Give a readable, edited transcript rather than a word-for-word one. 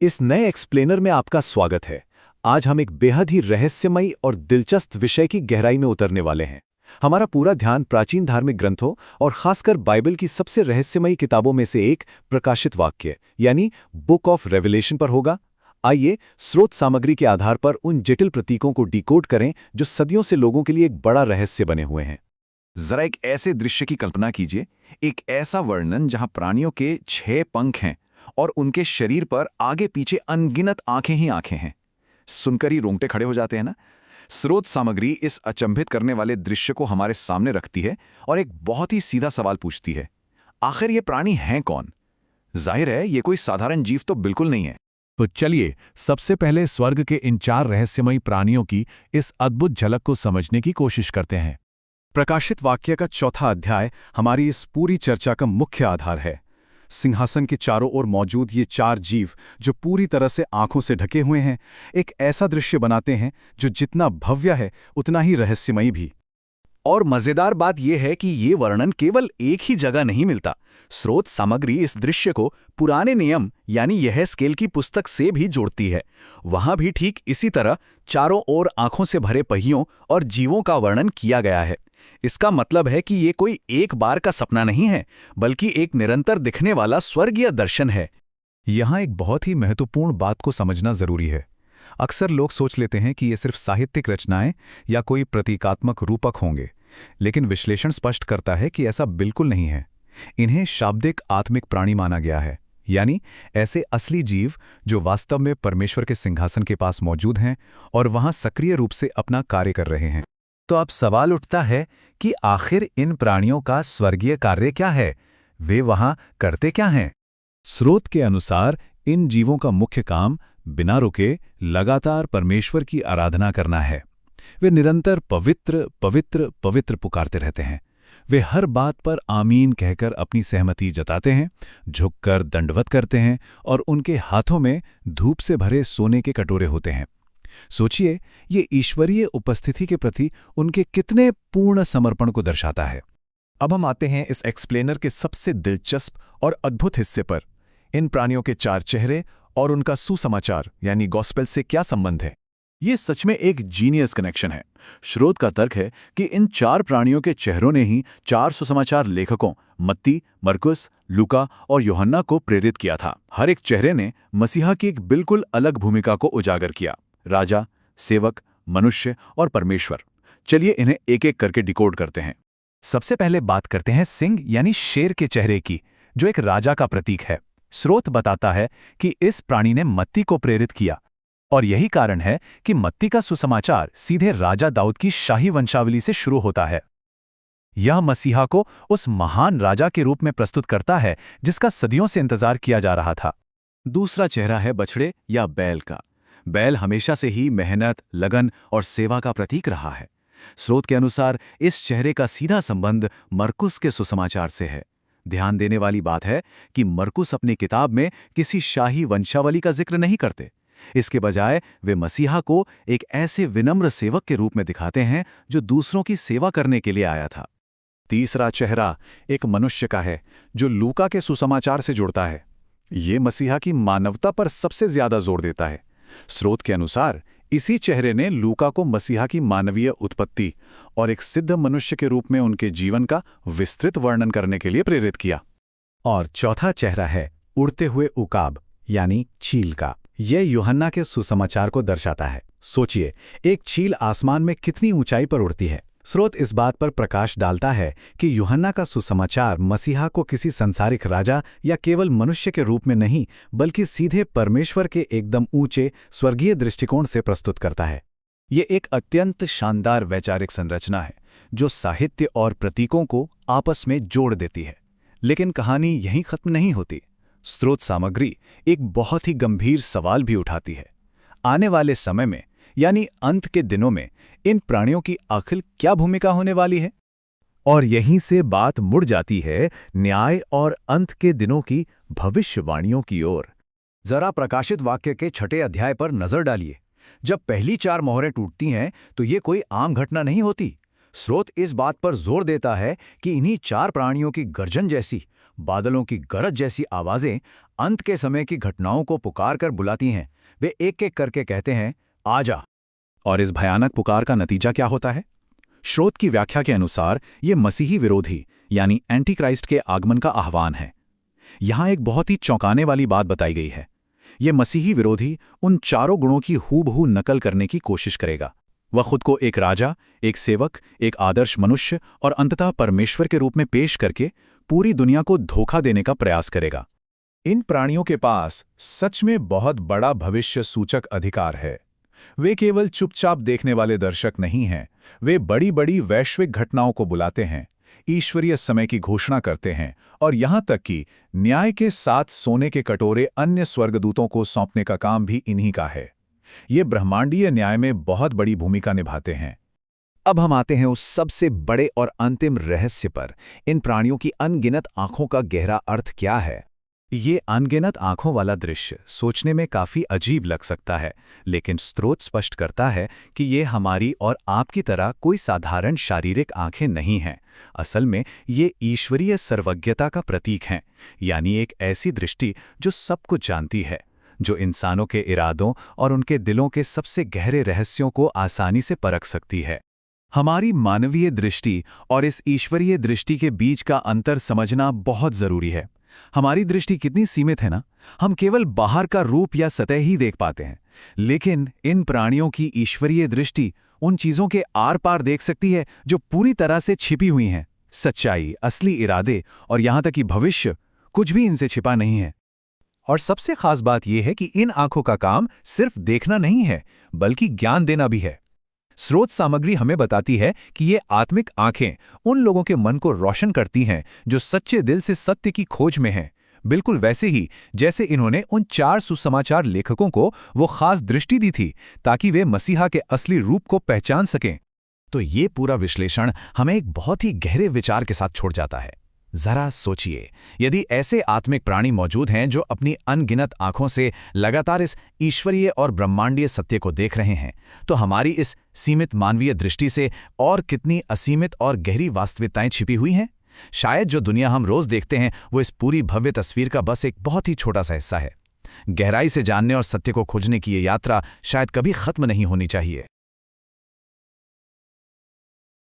इस नए एक्सप्लेनर में आपका स्वागत है। आज हम एक बेहद ही रहस्यमयी और दिलचस्प विषय की गहराई में उतरने वाले हैं। हमारा पूरा ध्यान प्राचीन धार्मिक ग्रंथों और खासकर बाइबल की सबसे रहस्यमयी किताबों में से एक प्रकाशित वाक्य यानी बुक ऑफ रेवलेशन पर होगा। आइए स्रोत सामग्री के आधार पर उन जटिल प्रतीकों को डिकोड करें जो सदियों से लोगों के लिए एक बड़ा रहस्य बने हुए हैं। जरा एक ऐसे दृश्य की कल्पना कीजिए, एक ऐसा वर्णन जहां प्राणियों के 6 पंख हैं और उनके शरीर पर आगे पीछे अनगिनत आंखें ही आंखें हैं। सुनकर ही रोंगटे खड़े हो जाते हैं ना। स्रोत सामग्री इस अचंभित करने वाले दृश्य को हमारे सामने रखती है और एक बहुत ही सीधा सवाल पूछती है, आखिर ये प्राणी हैं कौन? जाहिर है ये कोई साधारण जीव तो बिल्कुल नहीं है। तो चलिए सबसे पहले स्वर्ग के इन 4 रहस्यमयी प्राणियों की इस अद्भुत झलक को समझने की कोशिश करते हैं। प्रकाशित वाक्य का चौथा अध्याय हमारी इस पूरी चर्चा का मुख्य आधार है। सिंहासन के चारों ओर मौजूद ये 4 जीव जो पूरी तरह से आंखों से ढके हुए हैं, एक ऐसा दृश्य बनाते हैं जो जितना भव्य है उतना ही रहस्यमयी भी। और मजेदार बात यह है कि ये वर्णन केवल एक ही जगह नहीं मिलता। स्रोत सामग्री इस दृश्य को पुराने नियम यानी यहेजकेल की पुस्तक से भी जोड़ती है। वहां भी ठीक इसी तरह चारों ओर आंखों से भरे पहियों और जीवों का वर्णन किया गया है। इसका मतलब है कि ये कोई एक बार का सपना नहीं है, बल्कि एक निरंतर दिखने वाला स्वर्गीय दर्शन है। यहाँ एक बहुत ही महत्वपूर्ण बात को समझना जरूरी है। अक्सर लोग सोच लेते हैं कि ये सिर्फ साहित्यिक रचनाएं या कोई प्रतीकात्मक रूपक होंगे, लेकिन विश्लेषण स्पष्ट करता है कि ऐसा बिल्कुल नहीं है। इन्हें शाब्दिक आत्मिक प्राणी माना गया है, यानी ऐसे असली जीव जो वास्तव में परमेश्वर के सिंहासन के पास मौजूद हैं और वहां सक्रिय रूप से अपना कार्य कर रहे हैं। तो अब सवाल उठता है कि आखिर इन प्राणियों का स्वर्गीय कार्य क्या है? वे वहां करते क्या हैं? स्रोत के अनुसार इन जीवों का मुख्य काम बिना रुके लगातार परमेश्वर की आराधना करना है। वे निरंतर पवित्र पवित्र पवित्र पुकारते रहते हैं। वे हर बात पर आमीन कहकर अपनी सहमति जताते हैं, झुककर दंडवत करते हैं और उनके हाथों में धूप से भरे सोने के कटोरे होते हैं। सोचिए, ये ईश्वरीय उपस्थिति के प्रति उनके कितने पूर्ण समर्पण को दर्शाता है। अब हम आते हैं इस एक्सप्लेनर के सबसे दिलचस्प और अद्भुत हिस्से पर। इन प्राणियों के 4 चेहरे और उनका सुसमाचार यानी गॉस्पेल से क्या संबंध है? ये सच में एक जीनियस कनेक्शन है। स्रोत का तर्क है कि इन 4 प्राणियों के चेहरों ने ही 4 सुसमाचार लेखकों मत्ती, मरकुस, लूका और यूहन्ना को प्रेरित किया था। हर एक चेहरे ने मसीहा की एक बिल्कुल अलग भूमिका को उजागर किया, राजा, सेवक, मनुष्य और परमेश्वर। चलिए इन्हें एक एक करके डिकोड करते हैं। सबसे पहले बात करते हैं सिंह यानी शेर के चेहरे की, जो एक राजा का प्रतीक है। स्रोत बताता है कि इस प्राणी ने मत्ती को प्रेरित किया और यही कारण है कि मत्ती का सुसमाचार सीधे राजा दाऊद की शाही वंशावली से शुरू होता है। यह मसीहा को उस महान राजा के रूप में प्रस्तुत करता है जिसका सदियों से इंतजार किया जा रहा था। दूसरा चेहरा है बछड़े या बैल का। बैल हमेशा से ही मेहनत, लगन और सेवा का प्रतीक रहा है। स्रोत के अनुसार इस चेहरे का सीधा संबंध मरकुस के सुसमाचार से है। ध्यान देने वाली बात है कि मरकुस अपनी किताब में किसी शाही वंशावली का जिक्र नहीं करते। इसके बजाय वे मसीहा को एक ऐसे विनम्र सेवक के रूप में दिखाते हैं जो दूसरों की सेवा करने के लिए आया था। तीसरा चेहरा एक मनुष्य का है जो लूका के सुसमाचार से जुड़ता है। ये मसीहा की मानवता पर सबसे ज्यादा जोर देता है। स्रोत के अनुसार इसी चेहरे ने लूका को मसीहा की मानवीय उत्पत्ति और एक सिद्ध मनुष्य के रूप में उनके जीवन का विस्तृत वर्णन करने के लिए प्रेरित किया। और चौथा चेहरा है उड़ते हुए उकाब यानी चील का। यह यूहन्ना के सुसमाचार को दर्शाता है। सोचिए, एक चील आसमान में कितनी ऊंचाई पर उड़ती है। स्रोत इस बात पर प्रकाश डालता है कि यूहन्ना का सुसमाचार मसीहा को किसी संसारिक राजा या केवल मनुष्य के रूप में नहीं, बल्कि सीधे परमेश्वर के एकदम ऊंचे स्वर्गीय दृष्टिकोण से प्रस्तुत करता है। ये एक अत्यंत शानदार वैचारिक संरचना है जो साहित्य और प्रतीकों को आपस में जोड़ देती है। लेकिन कहानी यहीं खत्म नहीं होती। स्रोत सामग्री एक बहुत ही गंभीर सवाल भी उठाती है। आने वाले समय में यानी अंत के दिनों में इन प्राणियों की आखिर क्या भूमिका होने वाली है? और यहीं से बात मुड़ जाती है न्याय और अंत के दिनों की भविष्यवाणियों की ओर। जरा प्रकाशित वाक्य के 6 अध्याय पर नजर डालिए। जब पहली 4 मोहरें टूटती हैं तो ये कोई आम घटना नहीं होती। स्रोत इस बात पर जोर देता है कि इन्हीं 4 प्राणियों की गर्जन जैसी, बादलों की गरज जैसी आवाजें अंत के समय की घटनाओं को पुकार कर बुलाती हैं। वे एक एक करके कहते हैं, आजा। और इस भयानक पुकार का नतीजा क्या होता है? स्रोत की व्याख्या के अनुसार ये मसीही विरोधी यानी एंटी क्राइस्ट के आगमन का आह्वान है। यहां एक बहुत ही चौंकाने वाली बात बताई गई है। ये मसीही विरोधी उन चारों गुणों की हूबहू नकल करने की कोशिश करेगा। वह खुद को एक राजा, एक सेवक, एक आदर्श मनुष्य और अंततः परमेश्वर के रूप में पेश करके पूरी दुनिया को धोखा देने का प्रयास करेगा। इन प्राणियों के पास सच में बहुत बड़ा भविष्य सूचक अधिकार है। वे केवल चुपचाप देखने वाले दर्शक नहीं हैं, वे बड़ी बड़ी वैश्विक घटनाओं को बुलाते हैं, ईश्वरीय समय की घोषणा करते हैं और यहां तक कि न्याय के साथ सोने के कटोरे अन्य स्वर्गदूतों को सौंपने का काम भी इन्हीं का है। ये ब्रह्मांडीय न्याय में बहुत बड़ी भूमिका निभाते हैं। अब हम आते हैं उस सबसे बड़े और अंतिम रहस्य पर। इन प्राणियों की अनगिनत आंखों का गहरा अर्थ क्या है? ये अनगिनत आंखों वाला दृश्य सोचने में काफी अजीब लग सकता है, लेकिन स्रोत स्पष्ट करता है कि ये हमारी और आपकी तरह कोई साधारण शारीरिक आंखें नहीं हैं। असल में ये ईश्वरीय सर्वज्ञता का प्रतीक हैं, यानी एक ऐसी दृष्टि जो सब कुछ जानती है, जो इंसानों के इरादों और उनके दिलों के सबसे गहरे रहस्यों को आसानी से परख सकती है। हमारी मानवीय दृष्टि और इस ईश्वरीय दृष्टि के बीच का अंतर समझना बहुत जरूरी है। हमारी दृष्टि कितनी सीमित है ना, हम केवल बाहर का रूप या सतह ही देख पाते हैं, लेकिन इन प्राणियों की ईश्वरीय दृष्टि उन चीजों के आर पार देख सकती है जो पूरी तरह से छिपी हुई हैं। सच्चाई, असली इरादे और यहां तक कि भविष्य, कुछ भी इनसे छिपा नहीं है। और सबसे खास बात यह है कि इन आंखों का काम सिर्फ देखना नहीं है, बल्कि ज्ञान देना भी है। स्रोत सामग्री हमें बताती है कि ये आत्मिक आंखें उन लोगों के मन को रोशन करती हैं जो सच्चे दिल से सत्य की खोज में हैं, बिल्कुल वैसे ही जैसे इन्होंने उन 4 सुसमाचार लेखकों को वो खास दृष्टि दी थी ताकि वे मसीहा के असली रूप को पहचान सकें। तो ये पूरा विश्लेषण हमें एक बहुत ही गहरे विचार के साथ छोड़ जाता है। जरा सोचिए, यदि ऐसे आत्मिक प्राणी मौजूद हैं जो अपनी अनगिनत आंखों से लगातार इस ईश्वरीय और ब्रह्मांडीय सत्य को देख रहे हैं, तो हमारी इस सीमित मानवीय दृष्टि से और कितनी असीमित और गहरी वास्तविकताएं छिपी हुई हैं। शायद जो दुनिया हम रोज देखते हैं वो इस पूरी भव्य तस्वीर का बस एक बहुत ही छोटा सा हिस्सा है। गहराई से जानने और सत्य को खोजने की ये यात्रा शायद कभी खत्म नहीं होनी चाहिए।